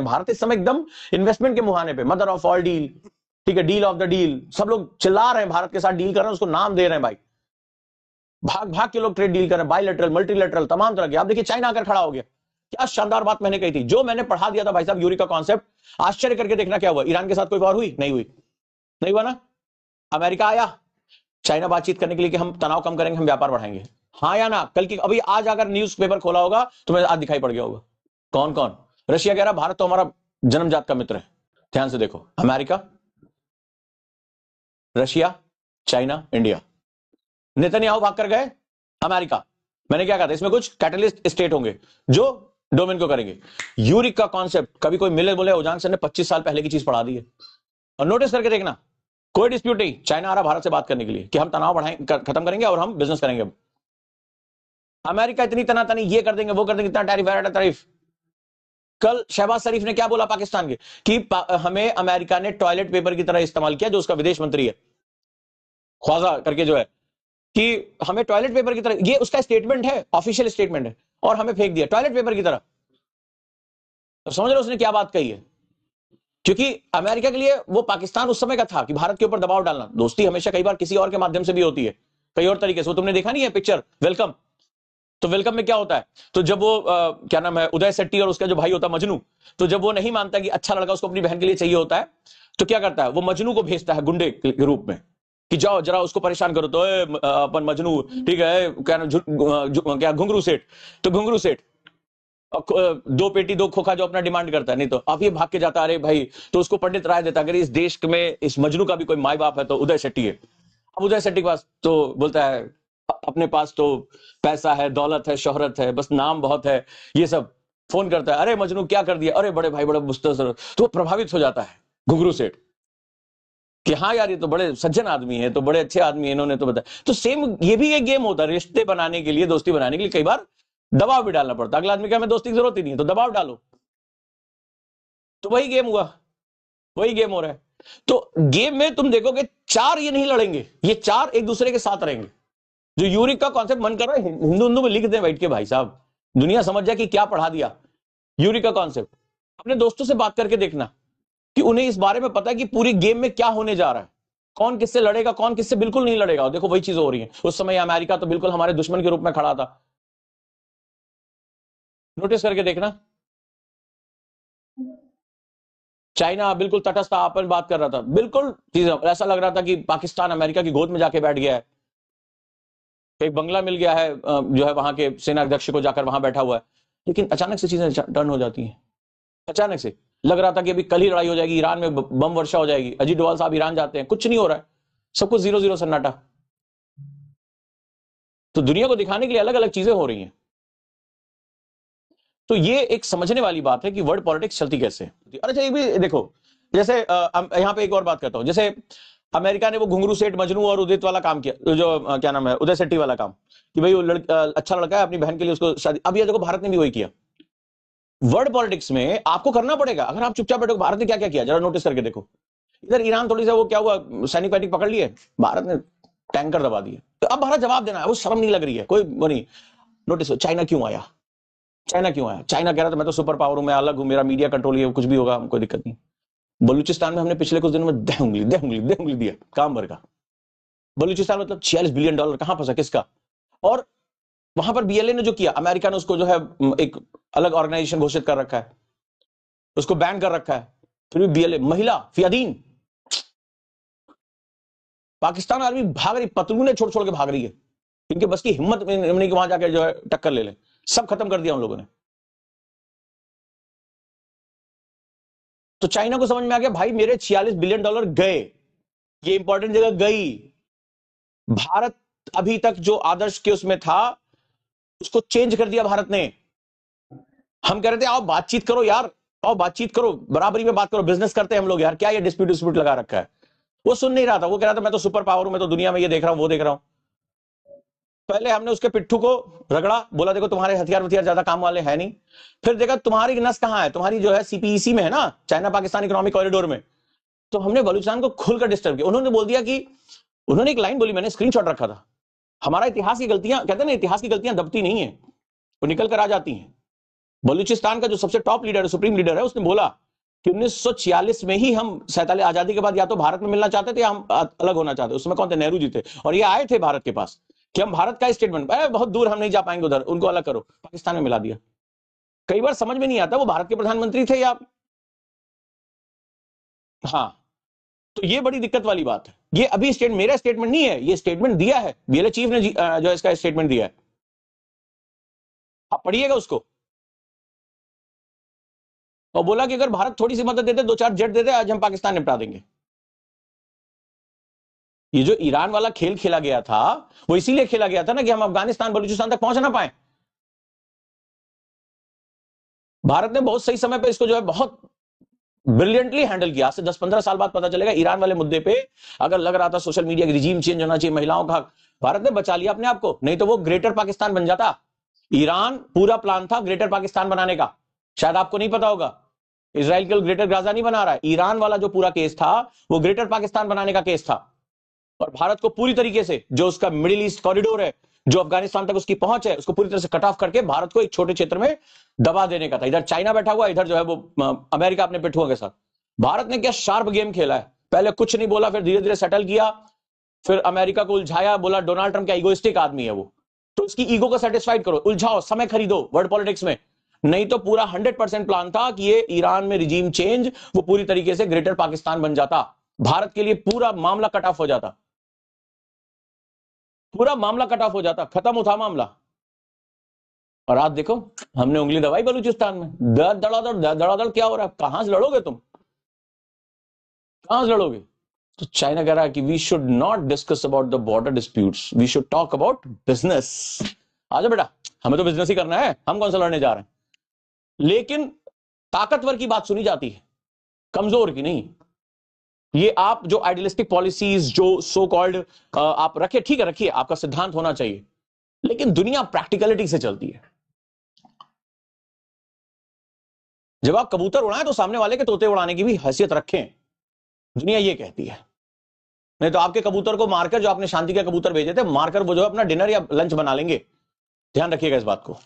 भारत इस समय एकदम इन्वेस्टमेंट के मुहाने पे, मदर ऑफ ऑल डील, ठीक है, डील ऑफ द डील, सब लोग चिल्ला रहे हैं भारत के साथ डील कर रहे हैं, उसको नाम दे रहे हैं भाई, भाग भाग के लोग ट्रेड डील कर रहे हैं, बायलैटरल, मल्टीलैटरल, तमाम तरह के। आप देखिए चाइना आकर खड़ा हो गया, क्या शानदार बात मैंने कही थी, जो मैंने पढ़ा दिया था भाई साहब, यूरी का कॉन्सेप्ट, आश्चर्य करके देखना क्या हुआ। ईरान के साथ कोई वार हुई? नहीं हुई, नहीं हुआ ना। अमेरिका आया चाइना बातचीत करने के लिए कि हम तनाव कम करेंगे, हम व्यापार बढ़ाएंगे, हाँ या ना? कल की, अभी आज अगर न्यूज़पेपर खोला होगा तो मैं आज दिखाई पड़ गया होगा। कौन कौन? रशिया कह रहा भारत तो हमारा जन्मजात का मित्र है। ध्यान से देखो, America, Russia, China, India. Netanyahu भाग कर गए अमेरिका। मैंने क्या कहा था, इसमें कुछ कैटलिस्ट स्टेट होंगे जो डोमेन को करेंगे। यूरिक का कॉन्सेप्ट कभी कोई मिले बोले उजान सर ने 25 साल पहले की चीज पढ़ा दी है, और नोटिस करके देखना, कोई डिस्प्यूट नहीं, चाइना आ रहा भारत से बात करने के लिए कि हम तनाव बढ़ाएंगे, खत्म करेंगे और हम बिजनेस करेंगे। अब अमेरिका इतनी तनातनी, ये कर देंगे वो कर देंगे, इतना टैरिफ। कल शहबाज शरीफ ने क्या बोला पाकिस्तान के कि हमें अमेरिका ने टॉयलेट पेपर की तरह इस्तेमाल किया, जो उसका विदेश मंत्री है ख्वाजा करके जो है, कि हमें टॉयलेट पेपर की तरह, ये उसका स्टेटमेंट है, ऑफिशियल स्टेटमेंट है, और हमें फेंक दिया टॉयलेट पेपर की तरह। तो समझ रहे उसने क्या बात कही है? क्योंकि अमेरिका के लिए वो पाकिस्तान उस समय का था कि भारत के ऊपर दबाव डालना। दोस्ती हमेशा कई बार किसी और के माध्यम से भी होती है, कई और तरीके से। वो तुमने देखा नहीं है पिक्चर वेलकम? तो वेलकम में क्या होता है, तो जब वो क्या नाम है, उदय शेट्टी और उसका जो भाई होता है मजनू, तो जब वो नहीं मानता कि अच्छा लड़का उसको अपनी बहन के लिए चाहिए होता है, तो क्या करता है, वो मजनू को भेजता है गुंडे के रूप में कि जाओ जरा उसको परेशान करो। तो अपन मजनू, ठीक है, क्या घुंघरू सेठ, तो घुंघरू सेठ 2 पेटी 2 खोखा जो अपना डिमांड करता है, नहीं तो अब ये भाग के जाता है, अरे भाई, तो उसको पंडित राय देता, अगर इस देश में इस मजनू का भी कोई माई बाप है तो उदय शेट्टी है। अब उदय शेट्टी के पास तो बोलता है अपने पास तो पैसा है, दौलत है, शोहरत है, बस नाम बहुत है, ये सब। फोन करता है, अरे मजनू क्या कर दिया, अरे बड़े भाई बड़ा मुस्तसर, तो वो प्रभावित हो जाता है घुंघरू सेठ कि हाँ यार ये तो बड़े सज्जन आदमी है, तो बड़े अच्छे आदमी है, इन्होंने तो बताया। तो सेम ये भी एक गेम होता है, रिश्ते बनाने के लिए, दोस्ती बनाने के लिए कई बार दबाव भी डालना पड़ता है। अगला आदमी क्या, हमें दोस्ती की जरूरत ही नहीं है, तो दबाव डालो। तो वही गेम हुआ, वही गेम हो रहा है। तो गेम में तुम देखोगे 4 ये नहीं लड़ेंगे, ये 4 एक दूसरे के साथ रहेंगे। जो यूरिक का कॉन्सेप्ट मन कर रहा है हिंदू हिंदू में लिख दें बैठ के भाई साहब, दुनिया समझ जाए कि क्या पढ़ा दिया यूरिक का कॉन्सेप्ट। अपने दोस्तों से बात करके देखना कि उन्हें इस बारे में पता है कि पूरी गेम में क्या होने जा रहा है, कौन किससे लड़ेगा, कौन किससे बिल्कुल नहीं लड़ेगा। और देखो वही चीज हो रही है। उस समय अमेरिका तो बिल्कुल हमारे दुश्मन के रूप में खड़ा था, नोटिस करके देखना। चाइना बिल्कुल तटस्थ आपस बात कर रहा था, बिल्कुल चीज ऐसा लग रहा था कि पाकिस्तान अमेरिका की गोद में जाके बैठ गया है। एक बंगला मिल गया है जो है वहां के सेना अध्यक्ष को, जाकर वहां बैठा हुआ है। लेकिन अचानक से चीजें टर्न हो जाती हैं। अचानक से लग रहा था कि अभी कल ही लड़ाई हो जाएगी, ईरान में बम वर्षा हो जाएगी, अजीत डोवाल साहब ईरान जाते हैं, कुछ नहीं हो रहा है, सब कुछ 0-0 सन्नाटा। तो दुनिया को दिखाने के लिए अलग अलग चीजें हो रही हैं। तो ये एक समझने वाली बात है कि वर्ल्ड पॉलिटिक्स चलती कैसे है। अच्छा ये भी देखो, जैसे यहां पे एक और बात करता हूं, जैसे अमेरिका ने वो घुंगरू सेठ मजनू और उदित वाला काम किया, जो क्या नाम है, उदय शेट्टी वाला काम, कि भाई वो अच्छा लड़का है, अपनी बहन के लिए उसको शादी। अब ये देखो भारत ने भी वही किया। वर्ल्ड पॉलिटिक्स में आपको करना पड़ेगा, अगर आप चुपचाप बैठो। भारत ने क्या क्या किया जरा नोटिस करके देखो। इधर ईरान थोड़ी सा वो क्या हुआ, सैनिक वैनिक पकड़ लिए, भारत ने टैंकर दबा दिए। तो अब भारत जवाब देना है, वो शर्म नहीं लग रही है, कोई वो नहीं। नोटिस, चाइना क्यों आया, चाइना क्यों आया? चाइना कह रहा था मैं तो सुपर पावर हूं, मैं अलग हूं, मेरा मीडिया कंट्रोल है, कुछ भी होगा कोई दिक्कत नहीं। बलूचिस्तान में हमने पिछले कुछ दिनों में दे उंगली दिया काम भर का। बलूचिस्तान मतलब $46 बिलियन कहां फंसा, किसका? और वहां पर बीएलए ने जो किया, अमेरिका ने उसको जो है एक अलग ऑर्गेनाइजेशन घोषित कर रखा है, उसको बैन कर रखा है, फिर भी बीएलए, महिला फियादीन, पाकिस्तान आर्मी भाग रही, पतलूने छोड़ छोड़ के भाग रही है। इनके बस की हिम्मत नहीं कि वहां जाकर जो है टक्कर ले ले। सब खत्म कर दिया उन लोगों ने। तो चाइना को समझ में आ गया भाई मेरे $46 बिलियन गए, ये इंपॉर्टेंट जगह गई। भारत अभी तक जो आदर्श के उसमें था उसको चेंज कर दिया भारत ने। हम कह रहे थे आओ बातचीत करो यार, आओ बातचीत करो, बराबरी में बात करो, बिजनेस करते हैं हम लोग यार, क्या ये डिस्प्यूट लगा रखा है। वो सुन नहीं रहा था, वो कह रहा था मैं तो सुपर पावर हूं, मैं तो दुनिया में ये देख रहा हूं वो देख रहा हूं। पहले हमने उसके पिट्ठू को रगड़ा, बोला देखो तुम्हारे हथियार ज्यादा काम वाले हैं नहीं। फिर देखा तुम्हारी नस कहां है, तुम्हारी जो है सीपीईसी में है ना, चाइना पाकिस्तान इकोनॉमिक कॉरिडोर में। तो हमने बलूचिस्तान को खुलकर डिस्टर्ब किया। उन्होंने बोल दिया कि, उन्होंने एक लाइन बोली, मैंने स्क्रीनशॉट रखा था, हमारा इतिहास की गलतियां, कहते हैं ना इतिहास की गलतियां दबती नहीं है, वो निकल कर आ जाती हैं। बलूचिस्तान का जो सबसे टॉप लीडर है, सुप्रीम लीडर है, उसने बोला कि 1946 में ही हम 47 आजादी के बाद या तो भारत में मिलना चाहते थे या हम अलग होना चाहते। उसमें कौन थे? नेहरू जी थे। और ये आए थे भारत के पास कि हम भारत का स्टेटमेंट, बहुत दूर हम नहीं जा पाएंगे, उधर उनको अलग करो, पाकिस्तान में मिला दिया। कई बार समझ में नहीं आता वो भारत के प्रधानमंत्री थे या, हाँ, तो ये बड़ी दिक्कत वाली बात है। ये अभी मेरा स्टेटमेंट नहीं है, ये स्टेटमेंट दिया है बीएलए चीफ ने जो इसका स्टेटमेंट दिया है, आप पढ़िएगा उसको। और बोला कि अगर भारत थोड़ी सी मदद देते, 2-4 जेट देते, आज हम पाकिस्तान निपटा देंगे। ये जो ईरान वाला खेल खेला गया था, वो इसीलिए खेला गया था ना कि हम अफगानिस्तान बलूचिस्तान तक पहुंच ना पाए। भारत ने बहुत सही समय पे इसको जो है बहुत ब्रिलियंटली हैंडल किया। आज से 10-15 साल बाद पता चलेगा ईरान वाले मुद्दे पे अगर लग रहा था सोशल मीडिया की रिजीम चेंज होना चाहिए, महिलाओं का, भारत ने बचा लिया अपने आप को, नहीं तो वो ग्रेटर पाकिस्तान बन जाता। ईरान पूरा प्लान था ग्रेटर पाकिस्तान बनाने का, शायद आपको नहीं पता होगा। इसराइल केवल ग्रेटर गाजा नहीं बना रहा है, ईरान वाला जो पूरा केस था वो ग्रेटर पाकिस्तान बनाने का केस था। और भारत को पूरी तरीके से जो उसका मिडिल ईस्ट कॉरिडोर है, जो अफगानिस्तान तक उसकी पहुंच है, उसको पूरी तरह से कट ऑफ करके भारत को एक छोटे क्षेत्र में दबा देने का था। इधर चाइना बैठा हुआ, इधर जो है वो अमेरिका अपने पिट्ठुओं के साथ। भारत ने क्या शार्प गेम खेला है, पहले कुछ नहीं बोला, फिर धीरे धीरे सेटल किया, फिर अमेरिका को उलझाया, बोला डोनाल्ड ट्रंप क्या इगोइस्टिक आदमी है वो, तो उसकी ईगो को सेटिस्फाइड करो, उलझाओ, समय खरीदो वर्ल्ड पॉलिटिक्स में। नहीं तो पूरा 100% प्लान था कि ये ईरान में रिजीम चेंज वो पूरी तरीके से ग्रेटर पाकिस्तान बन जाता, भारत के लिए पूरा मामला कट ऑफ हो जाता, पूरा मामला कट ऑफ हो जाता, खत्म होता मामला। और आज देखो हमने उंगली दबाई बलूचिस्तान में, धड़ाधड़ क्या हो रहा है, कहां से लड़ोगे तुम, कहां से लड़ोगे? तो चाइना कह रहा है कि we should not discuss about the border disputes, we should talk about business. आजा बेटा, हमें तो बिजनेस ही करना है, हम कौन सा लड़ने जा रहे हैं। लेकिन ताकतवर की बात सुनी जाती है, कमजोर की नहीं। ये आप जो आइडियलिस्टिक पॉलिसीज जो सो कॉल्ड आप रखे, ठीक है रखिए, आपका सिद्धांत होना चाहिए, लेकिन दुनिया प्रैक्टिकलिटी से चलती है। जब आप कबूतर उड़ाएं तो सामने वाले के तोते उड़ाने की भी हैसियत रखें, दुनिया ये कहती है। नहीं तो आपके कबूतर को मारकर, जो आपने शांति के कबूतर भेजे थे, मारकर वो जो है अपना डिनर या लंच बना लेंगे। ध्यान रखिएगा इस बात को।